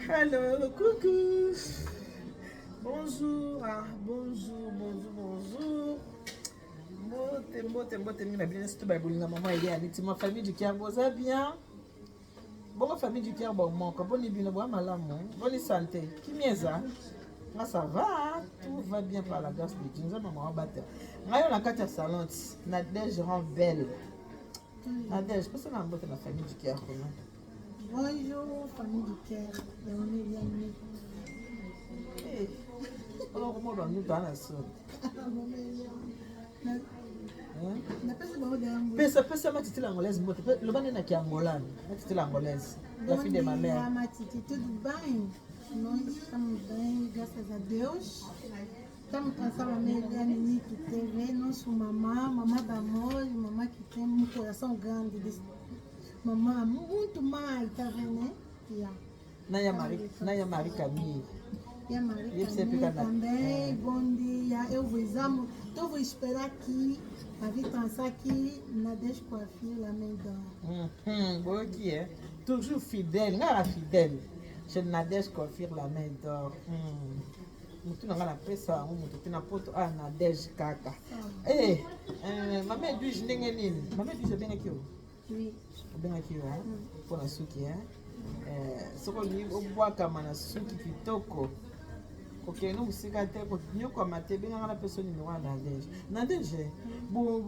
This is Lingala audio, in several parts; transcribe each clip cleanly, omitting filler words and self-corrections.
Hello, coucou. Bonjour, bonjour. Mbote, mingi na bien, c'est tout babolinga maman il est allé. Ma famille du cœur, vous allez bien? Bon, famille du cœur, bon, mon bonne bino, bon, malamu, bonne santé. Qui mieza? Là, ça va, tout va bien par la grâce de Dieu. Nous avons maman battre. Moi, on a quatre salons. Nadège rend belle. Nadège, parce que on a la famille du cœur. Bonjour, famille du cœur. Hey, alors comment on nous dans la sauce? Pesa matiti l'angolaise, le ban est Angola, matiti l'angolaise, la fille de ma mère. Tudo bem? Nós estamos bem, graças a Deus. Estamos cansando a minha Nito TV, nosso mamã da amor, mamã que tem um coração grande. Mamã, muito mais, tá vendo, né? Naya Marie Camille. E a Maria também, bom dia. Eu vos amo. Então vou esperar aqui, para vir dançar aqui na Descoiffure, la main Bon, qui est toujours fidèle, fidèle. Je Nadège Coiffure la main d'or. Mutu na ngala pesa mutu tina poto Nadège kaka. Eh, maman du je ndenge nini? Maman du je benga kio. Oui. Benga kio pour la suki soko ni obwaka mana suki kitoko. Ok, nous aussi quand nous comme te benga na personne numéro Nadège. Bon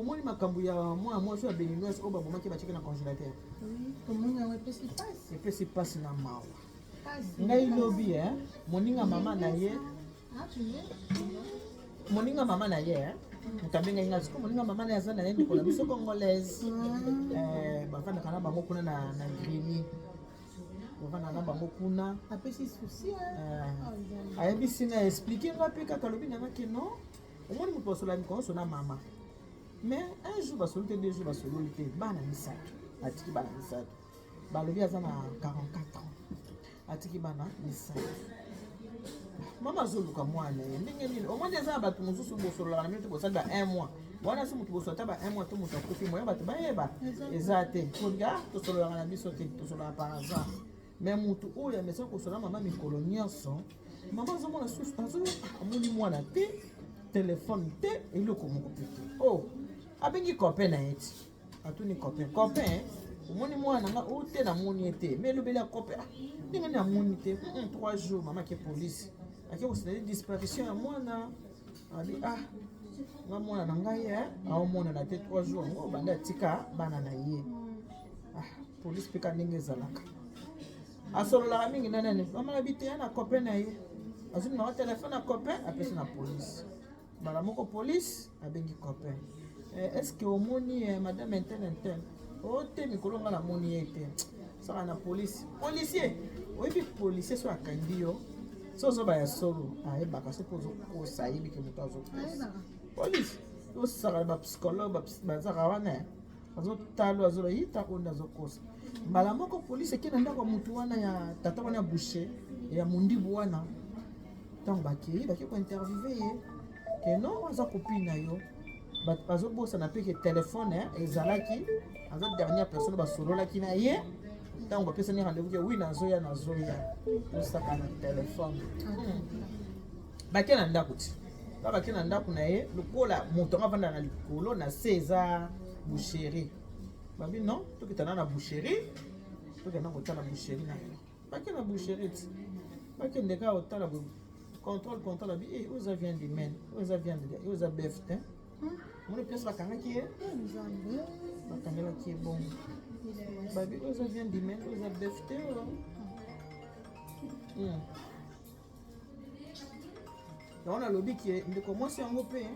moi makambu ya moi je béninoise oba boma ki ba chika na congélateur. Oui, comme on a pesi passe. Et puis c'est pas na mawa. Ngai lobi moninga mama na ye. Moninga mama na ye mutambenga inga siko moninga mama na yazana yendi kola biso congolaise. Bafana kana bango kuna na grili. Bafana na bango kuna. Apesi souci ayebi sina expliquer ngapi kaka lobi na ngaki non. Omoni mutu basola mikolo sona mama. Mais un jour basolo te, 2 jours basolo te bana misato. Atiki bana misato. Balobi aza na 44 ans. Atiki bana misato. Mama zoluka mwana ndenge nini omoni eza bato mosusu bosolola na minute bosala 1 mois wana si mutu bosola ba 1 mois to mutu akufi moya bato bayeba eza te koga tosolola na biso te tosolola par hasard mais mutu oyo amesa kosola mama mikolo nyonso mama azomona susu amoni mwana te telefone te eloko moko te oh abengi copain na ye ti atuni copain omoni mwana nga o te namoni ye te mais elobeli ya copain ndenge nini amoni te 3 jours mama ke police ake kosala disparition ya mwana abi nga mwana na ngai aomona na te 3 jours ngo banda atika bana na ye police mpe ka ndenge ezalaka asololaka mingi nanani mama na bite ya na copain na ye azwi nao telefone na copain apesi na police bala moko police abengi copain est-ce que omoni madame intel o te mikolo nga namoni ye te saka na police policier oyebi policier so akangi yo so ozoba ya solo ayebaka so mpo ozokosa ayebi ke moto azokosa police osaka bapsychologue bazaka wana azotalo azoba yita oyo nde azokosa mbala moko polise eke na ndako ya motu wana ya tata wana ya boucher ya mondibu wana ntango bakei kointervive ye ke non aza kopine na yo bato bazobosana mpe ke telefone ezalaki aza dernière personne basololaki na ye ntango bapesani rendez-vous ke wi nazoya osaka na telefone bake na ndako ti ka bake na ndako na ye lokola moto anga avanda na likolo na se eza boucherie babi non tokitana na boucherie tokenda kotala boucherie na yo bake na boucherie ti bakende kaka kotala contrôle abi oza viande humaine oza viande oza bœuf te moni place bakangaki ye bakangelaki ye bongo babi oza viande humaine oza bœuf te yango nalobi ke ndeko mwasi yango mpe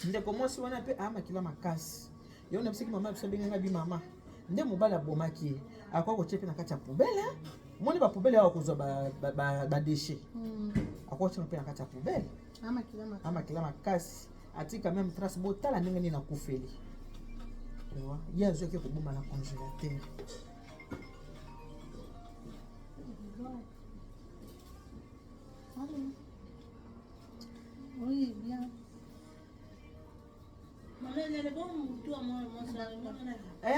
ndeko mwasi wana mpe amakila makasi yango na bisiki mama biso abenganga bi mama nde mobali abomaki ye akoki kotie mpe na kati ya poubele moni bapoubele awa kozwa badeshe akoki kotia mpe na kati ya poubele amakila makasi atika meme trace botala ndenge nini nakufeli ye azwaki kobomba na congélateur Oui, bien.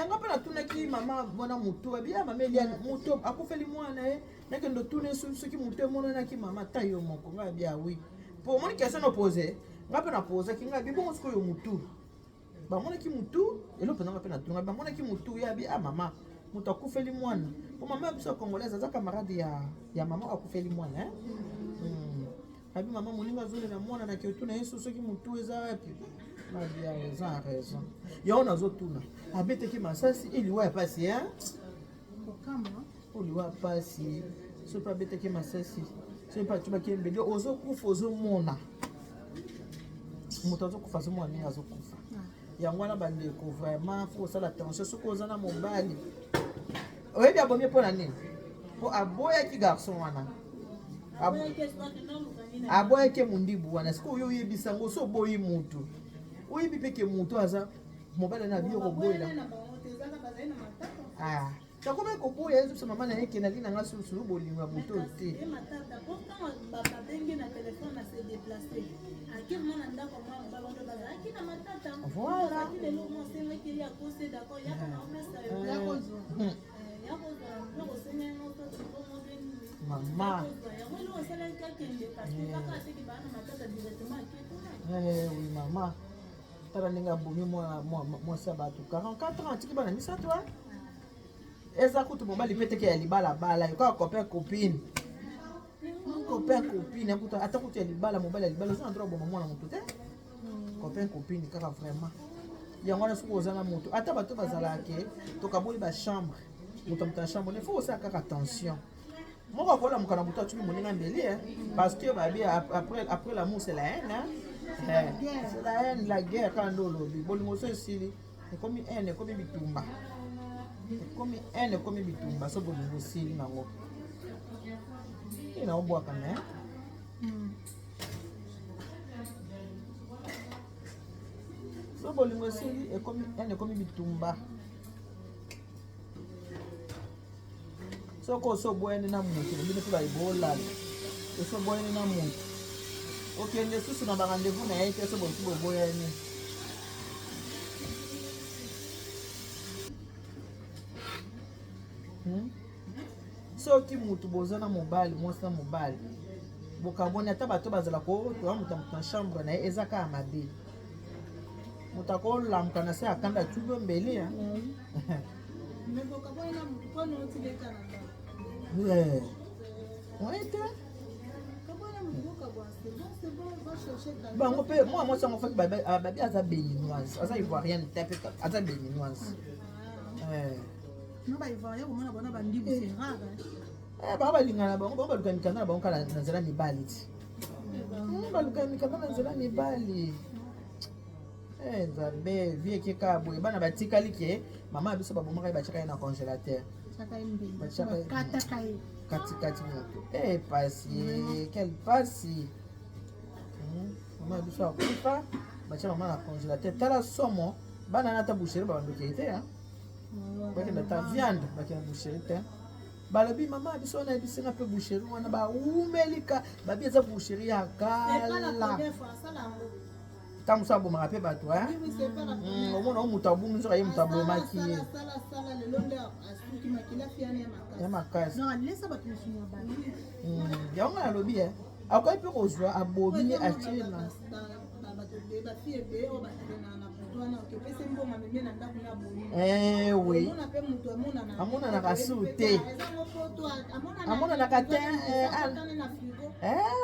nga mpe natunaki mama mwana motu abia mama eliane motu akufeli mwana ye nakende tune soki motu emonanaki mama ta yo moko nga abia wi po omoni question opose nga mpe napozaki nga abi bongo sikoyo motu bamonaki motu elo mpenza nga mpe natunga bamonaki motu ye abi mama moto akufeli mwana po mama ya biso ya congolaise aza camarade ya mama akufeli mwana abi mama moninga azolela mwana na kiotuna ye soki motu eza wapi nabia eza raison yango nazotuna abetaki masasi eliwa ya pasi oliwa pasi so mpe abetaki masasi so mpe atubaki embeli ozokufa ozomona moto azokufa azomona ndenge azokufa yango wana bandeko vraiment fo osala attention soki oza na mobali oyebi abomi mpona nini po aboyaki garçon wana aboyaki mondibu wana sikoyo oyo oyebisango so oboyi mutu oyebi mpeke mutu aza mobali na biyo koboyela takomi koboya ezo biso mama na ye kena lina nga susu bolingo ya moto te mama oui mama tala ndenge abomi mwasi ya bato 44 ans atiki bana misato eza kutu mobali mpe teke ya libalabala yokaa copain copine ata kutu ya libala mobali ya libala ozo na droit boma mwana moto te copain copine kaka vraiment yango wana soki oza na moto ata bato bazalake tokaboli bachambre moto moto ya chambre ne faut osala kaka attention moko akolamuka na moto atumi moninga mbeli parce que babi après l'amour c'est la haine c'est la haine la guerre kaka nde olobi bolingo so esili ekomi haine ekomi bitumba ekomi bitumba so bolingo esili nango naobwaka me so bolingo esili ekomi bitumba soko osobwene na moto lobine mpe bayibolala osobwene na moto okende susu na barandevous na ye te so bosi boboyani soki motu boza na mobali mwasi na mobali bokaboni ata bato bazala kotoya moto na chambre na ye eza kaka mabe moto akolamuka na se akanda tulo mbeli bango mpe mwa mwasi yango faki babi aza béninoise aza ivoirienne te mpe aza béninoise bango balingana bango baluka mikanda na bango kala na nzela mibali ti baluka mikanda na nzela mibali nzambe vie ekeka boye bana batikali ke mama ya biso babomaka ye batiaka ye na congélateur katikati moto pasi quelle pasi mama ya biso akufa batia mama na congélateur tala somo bana nata boucherie babandokei te bakenda ta viande bakenda boucherie te balobi mama ya biso wana yebisinga mpe boucherie wana baumelika babi eza boucherie ya kala tamuso abomaka mpe bato omona o moto abumi nzoka ye moto abomaki ye ya makasi yango nalobi akoki mpe kozwa abomi atiela oui amonanaka su te amonanaka te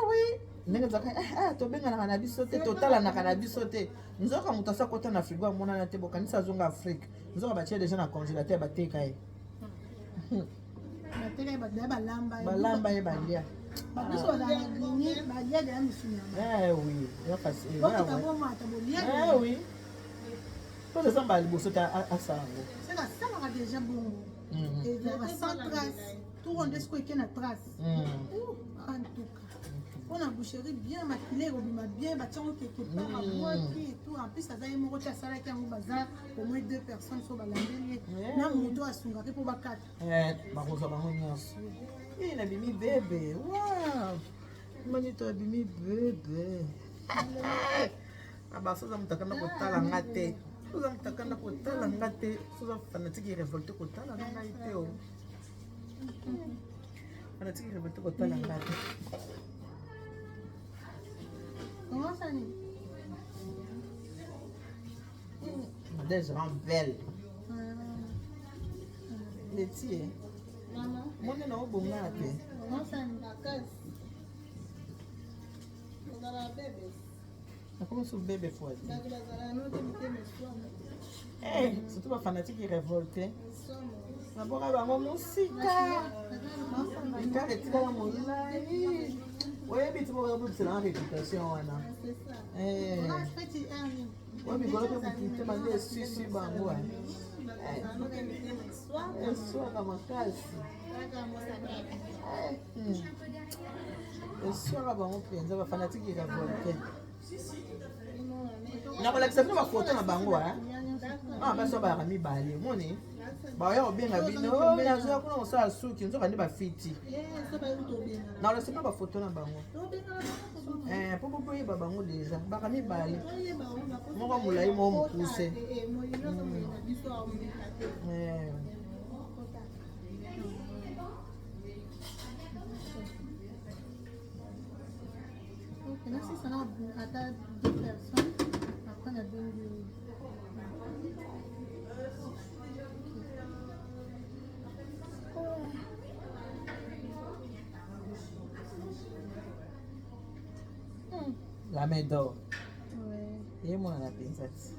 oui ndenge ezaka tobenganaka na biso te totalanaka na biso te nzoka moto asa kota na frigo amonana te bokanisa azonga afrique nzoka batie deja na congélateur bateka ye balamba ye balia oui po eza mbala liboso te asala yango on a boucherie bien maquillée robima bien batiango quelque part à moitié et tout en plus aza ye moko te asalaki yango baza au moins 2 personnes so balandeli ye na moto asungaki mpo bakata bakozwa bango nyonso nabimi bebe wa mani to abimi bebe aba soza mutakanda kotala nga te soza mutakanda kotala nga te soza fanatique révolté kotala nga ngai te o fanatique révolté kotala nga te Comment ça n'est? des gens belles Letty Maman. mone na obonga te Comment ça n'est? La case. Dans la bébé. nakoma so bebe fois te Dans la note, tu me surtout bafanatique révolté somme. naboka bango mosika ekaka etikala molai oyebi ti bokabobiselanga réputation wana C'est ça. oyo mikolo mpe bokite bande esisi bango eswaka makasi eswaka bango mpenza bafanatique révolté nakolakisa bino bafoto na bango baso bayaka mibale moni baoya kobenga bino nazoya kuna kosala suki nzoka nde bafiti nakolakisa bino bafoto na bango mpo boboyeba bango deja baka mibale moko molai mo mokuse Là, si ça atteint 2 personnes, après on a donné la main d'or Ouais. ye mwana na mpenza ti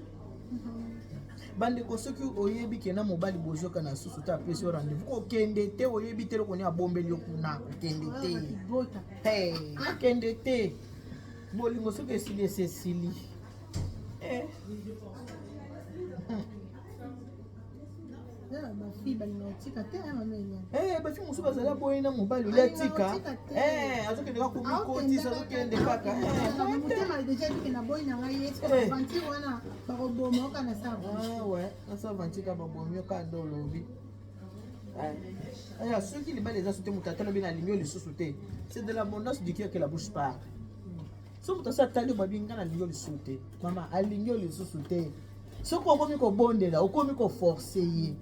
bandeko soki oyebi kena mobali bozoka na susu te apesi yo rendez-vous kokende te oyebi te lokoni abombeli yo kuna okende te Bota. akende te bolingo soki esili esi esili Ma fille, elle m'a dit que tu as bafi mosusu bazali aboyi na mobali oli atika azokende kaka komikotisa azokende kaka motema déjà bike na boyi na ngai ye aventure wana bakoboma oka na sava nasa aventure babomi yoka nde olobi soki libala eza so te moto atalobi na alingi yo lisusu te c'est de l'abondance du cœur que la bouche parle so moto asi atali yo babi nga na alingi yo lisusu te mama alingi yo lisusu te soki okomi kobondela okomi koforce ye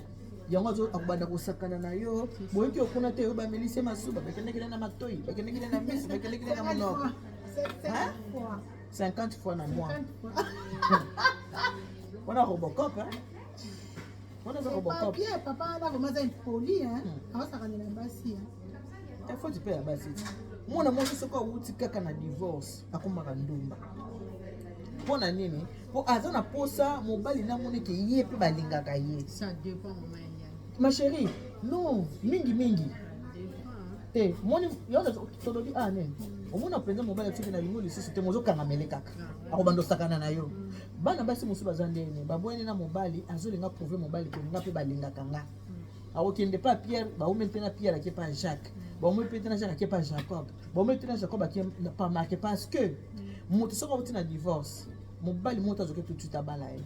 yango akobanda kosakana na yo boyoki okuna te oyo bamelisi masuba bakendekile na matoi bakendekile na misi bakendekile na monoko 50 fois na mois wana robocop wana za robocop papa bakomaza impoli awasakanela basi efoti mpe ya basi mwana mwasi soki awuti kaka na divorce akomaka ndumba mpo na nini mpo aza na posa mobali namoneke ye mpe balingaka ye ma chérie non mingi te moni yona tolobi nini omona mpenza mobali atiki na lingo lisusu te mozokangama kaka akobanda osakana na yo bana basi mosusu baza ndeni babwani na mobali azolinga prouve mobali kolinga mpe balingaka nga akokende mpe Pierre baumeli mpe na Pierre ake pa Jacques baumeli mpe na Jacques ake pa Jacob baumeli mpe na Jacob ake pa Marc parce que moto soki auti na divorce mobali moto azoki tututa abala ye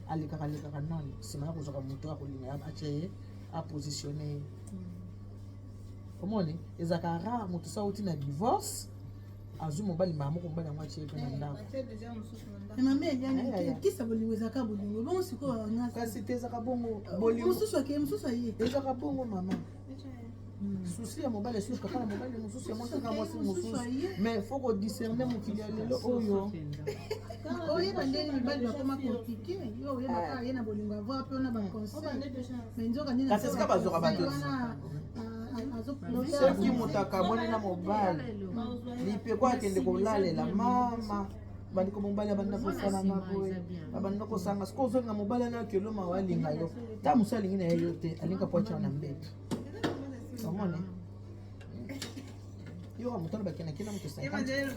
alekaka nani nsima ya kozwaka moto akolinga atie ye apositionne ye omoni ezalaka rare moto so auti na divorce azwi mobali mbala moko mobali yango atie ye mpe na ndako mama eliani kisa bolingo ezalaka bolingo bongo sikoyo kasi te ezaka bongo bolingo mosusu ake mosusu aye ezaka bongo mama susi ya mobali esusu kaka na mobali mosusu ya mwasi kaka mwasi mosusu mais faut kodiscerne mokili ya lelo oyo oyeba ndenge mibali bakoma komplike yo oyebaka ye na bolingo avoir mpe ona baconseil mais nzoka nini kasi esika bazwaka bato soki moto akabwani na mobali lipeko akende kolalela mama bandiko mobali abanda kosalanga boye abanda kosanga siko ozonga mobali anaki eloma walinga yo ta mosu alingi na ye yo te alinga po atia na mbeto omone yoka moto alobakena kena moto 50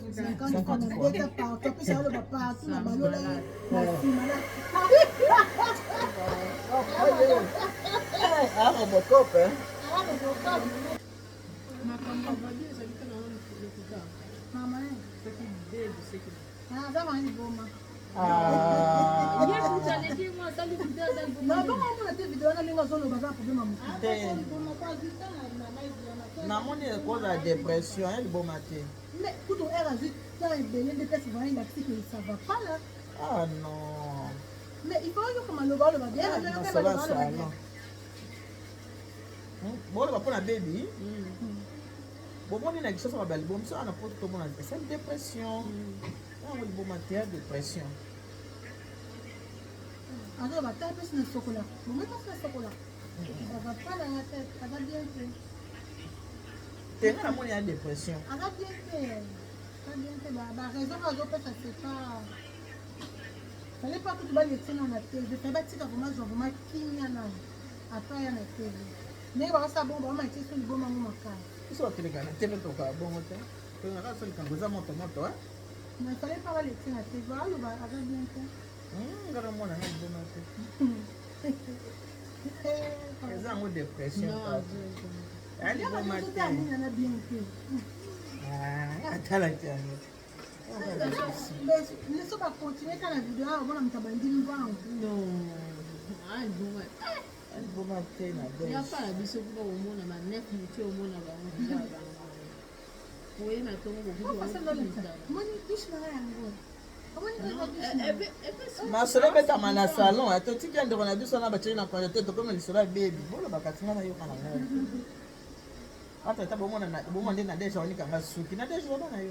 namoni ekoza depression liboma te mais kuto era juste temps ebele nde place vraiment il a dit que ça va pas là Ah non. Mais il faut que comme le bas le bien, mais on fait le salon. Bon, on va prendre un baby. Bon, on est dans quelque chose belle. Bon, ça on a pas tout le monde. C'est une dépression. On a bon matière dépression. Alors, va taper sur le chocolat. Bon, mais pas le chocolat. Ça va pas dans la tête, ça va bien fait. T'es là, on est en dépression. Ça va bien fait. Ça va bien fait. Bah, raison, ça c'est pas. Fallait pas que tu vas le tirer dans la tête. Je fais pas tirer vraiment qui y en a. Après, il y en a tête. Mais ça bon, on m'a été sur le bon moment. Tu sais, tu regardes, tu es bon, tu regardes sur le camp, vous avez monté, hein? Mais il fallait pas le tirer dans la tête. Voilà, ça va bien fait. Regarde moi, on a bon matin. Les gens ont dépression. Allez, bon matin. Ah, attends la tienne. Mais ne sont pas continuer quand la vidéo a on t'a bandit nous voir. Non. Ah, bon. Bon matin, Il n'y a pas la biseau pour au monde, ma nef, tu au monde avant. Oui, mais comment vous Moi, je suis ma soeur est à mon salon. Tu viens de regarder son abattu dans la tête comme il sera baby. Bon, le bacatina n'a eu qu'un an. Après, tu as beau demander à des gens qui ont souki. Il y a des gens qui ont eu.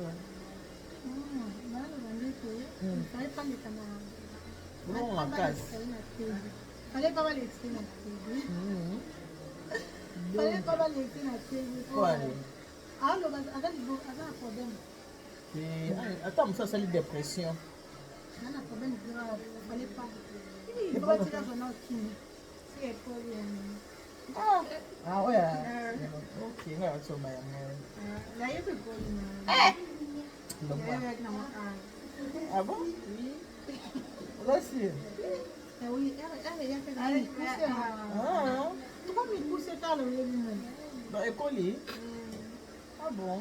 Bon, la case. Fallait pas aller exprimer la télé. Fallait pas aller exprimer la télé. Quoi? Ah, le un problème. Attends, ça c'est la dépression. Il y a un problème grave. Fallait pas. Il faut tirer son autre. Si elle peut. Ah ouais. Ok, on va sur ma mère. Là, il peut Ah bon? Oui. Merci. Oui, elle a fait Ah. Pourquoi il pousse tard le lui-même? Dans l'école? Ah bon?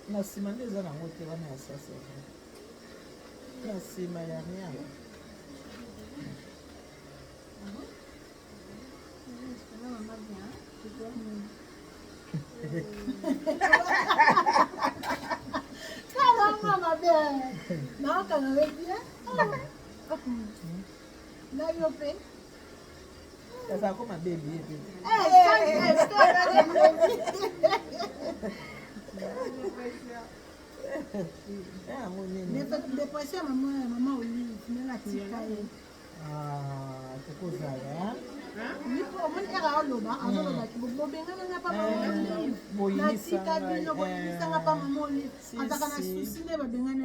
Nasima nde eza nango te wana ya sasa nasima ya rien Mama bien. Non, quand on est bien. Là, il fait. sasa akoma baby yetu dépression maman Olive nela tika ye tokozala omoni kaka oloba azoloba bobengananga pa mama Olive natika bino boyimisanga pa mama Olive azaka na susi nde babengani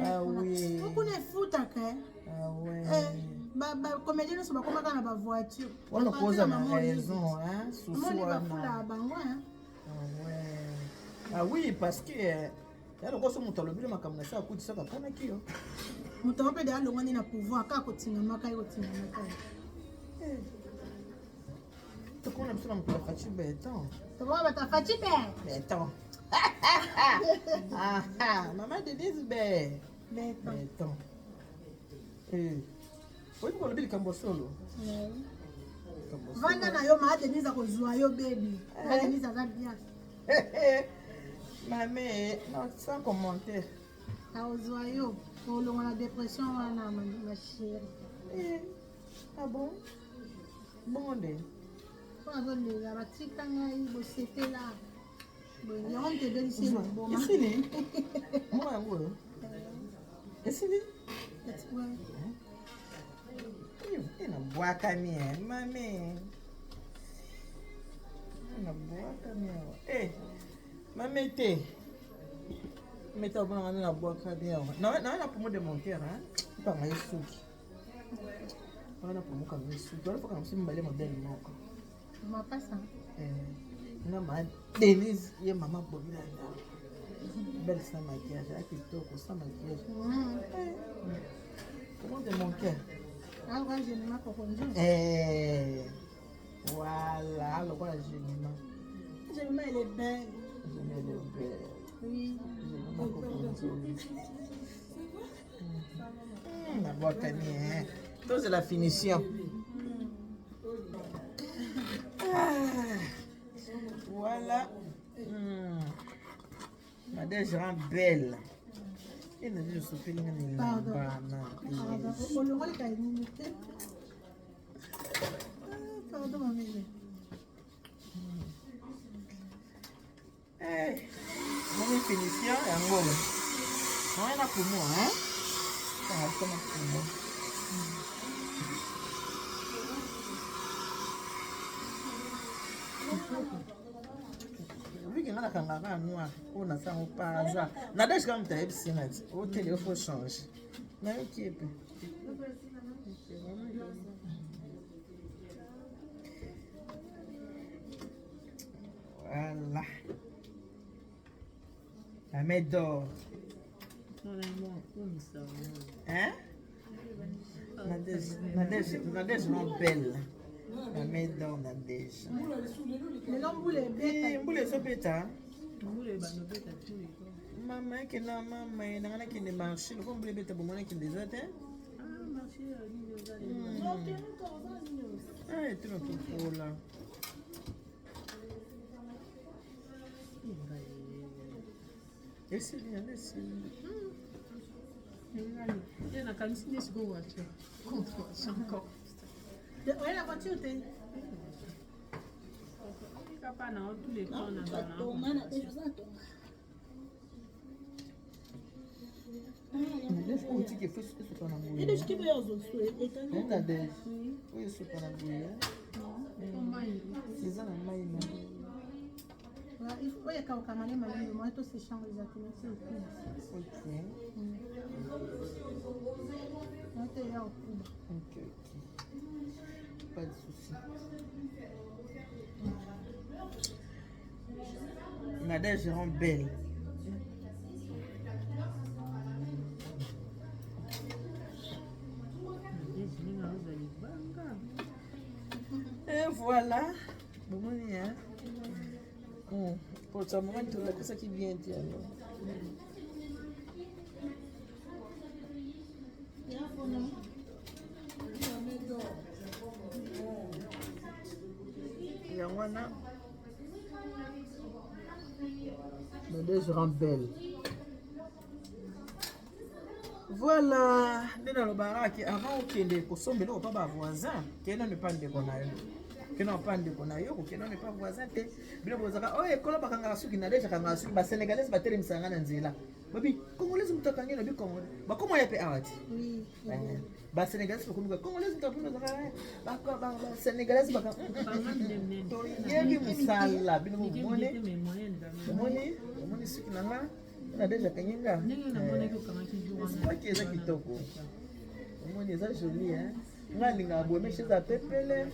okuna efutaka bacomédien nyonso bakomaka na bavoiture wana koza na raison omoni bafula bango ah oui parce que yaloko so moto alobile makambo na se akutisaka mponaki yo moto ngo mpe de alongwani na pouvoir kaka kotingamaka ye kotingamaka ye tokona biso na moto bafaci beton tokoma bato afaci beton mama denise beton oyebi kolobi likambo solo vanda na yo maa denise akozwa yo bebi a denise aza bien mame sans commentaire akozwa yo olongo na dépression wana ma chéri ah bon bongo nde mpo azolela batika ngai bosetela yango ntebelisi maboma esili moko yango oyo esili inabwakani mame inabwakani mame te mete abonanga nde nabwakani awa nawe na pomo de mon cœur mpanga ye suki nawe na pomo kanga ye suki wana fokanga mosi mibale modele moko mapasa nga ma denise ye mama bobila ndao belle sans maquillage a kitoko sans maquillage pomo de mon cœur voilà, le roi Génima. Génima, elle est belle. Génima, elle est belle. Oui. La boîte à nez, tout c'est la finition. Voilà. Nadège rend belle. Et Nadège se fait une Pardon. Olongoli ka nini te. Pardon, mamie. Mon finition et en gros. On est là pour moi, hein? Ça va comme pour moi. Lui qui a un noir, on a ça au hasard. Nadège quand tu as épicé, au télé, il faut changer. Mais ok, voilà. La main d'or. Hein? Nadège rend belle. La main d'or, Nadège. Le nombre est bête. Mboule so beta. Maman qui n'a maman qui ne marche, le mboule beta pour moi qui des autres. Ah, tu me fous là. Et c'est bien, c'est bien. Na kanisi nesi ko wacho. Contre encore. Ouais, la voiture t'es. Papa na tous les temps na bana. Nadège ko tiki faut se pas na boye. Ele que veio os outros, ele Nadège. Oui, se pas na boye. Les ana mai na. il faut y a kamale malendo moi to se change exactement c'est tout. OK. On te là au coup. OK. Pas de souci. Nadège rend belle. Et voilà. Bon, hein. Pour ça, moment, tu as ça qui vient. Yawana. Nadège rend belle. Voilà. Nous allons baraki avant qu'il ait consommé le pas voisin. Qu'il ne pas de conaille. Qu'il n'a pas de conaille. Qu'il n'est pas voisin. Bien bozaka. Oh, école bakanga suki Nadège bakanga suki. Ba Sénégalais ba tele misanga na nzela. Babi, Congolais mutakanga na bi Congolais. Ba comment yape awati? Oui. Ba Sénégalais ko kumbuka. Congolais mutapuna zaka. Ba Sénégalais baka. To yebi musala bino mone. Mone suki nanga. Nadège kanyinga. C'est qui est kitoko. Mone za joli hein. Ngalinga boye chez za pepele.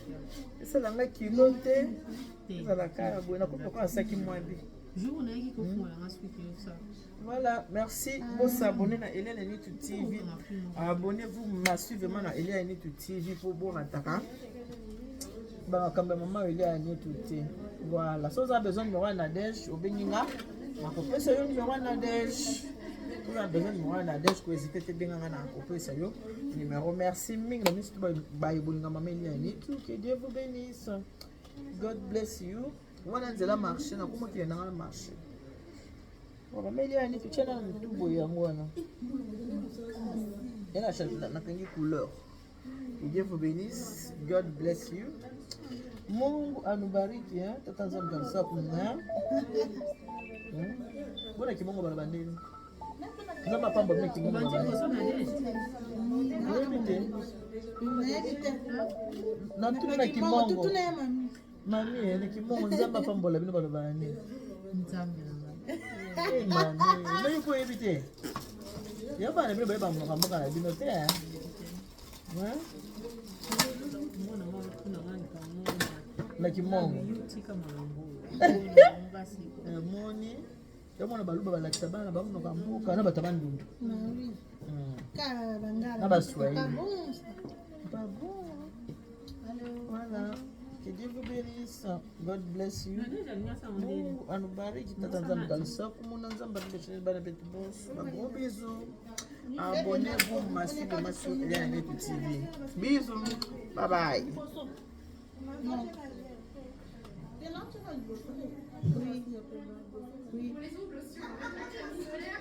Ça la nga kilote. Ça la ka boye na ko kwa saki mwabi. Voilà, merci. Vous vous abonnez à Eliane Nitu TV. Abonnez-vous massivement à Eliane Nitu TV pour voir attaquer. Bah, quand même, maman Eliane Nitu TV. Voilà, si vous avez besoin de voir Nadège, au Béninga, on peut passer au numéro Nadège. Si vous avez besoin de voir Nadège, vous hésitez à bien couper ça. Numéro, merci. Que Dieu vous bénisse. God bless you. Wana nzela marché na kuma ki na marché. Wala meli ani tu chana mtubo yango wana. Yana shaka na kangi couleur. Que Dieu vous bénisse. God bless you. Mungu anubariki hein. Tatanza mkanisa kuna. Bona kimongo bala bandeni. Nzamba pamba mimi kimongo bala. Na tuna kimongo. Mami, ni kimongo nzamba pambola bino balo bani. Nzambe na Mami, no yuko ebite. Ya bana bino baba mboka na bino te. Hein? Na kimongo. Moni. Ya mwana baluba balakisa bana bamuno kambuka na batabandundu. Oui. Ka bangala. Na baswahili. Pas bon. Voilà. Que Dieu vous bénisse. God bless you. Mungu anubariki tata nzambe kalisa kumuna nzambe ndeshe bana betu boss. Gros bisous. Abonnez-vous massivement sur Eliane Nitu TV. Bisous. Bye bye. Non. Oui. Pour les ongles aussi, on va mettre la crème solaire.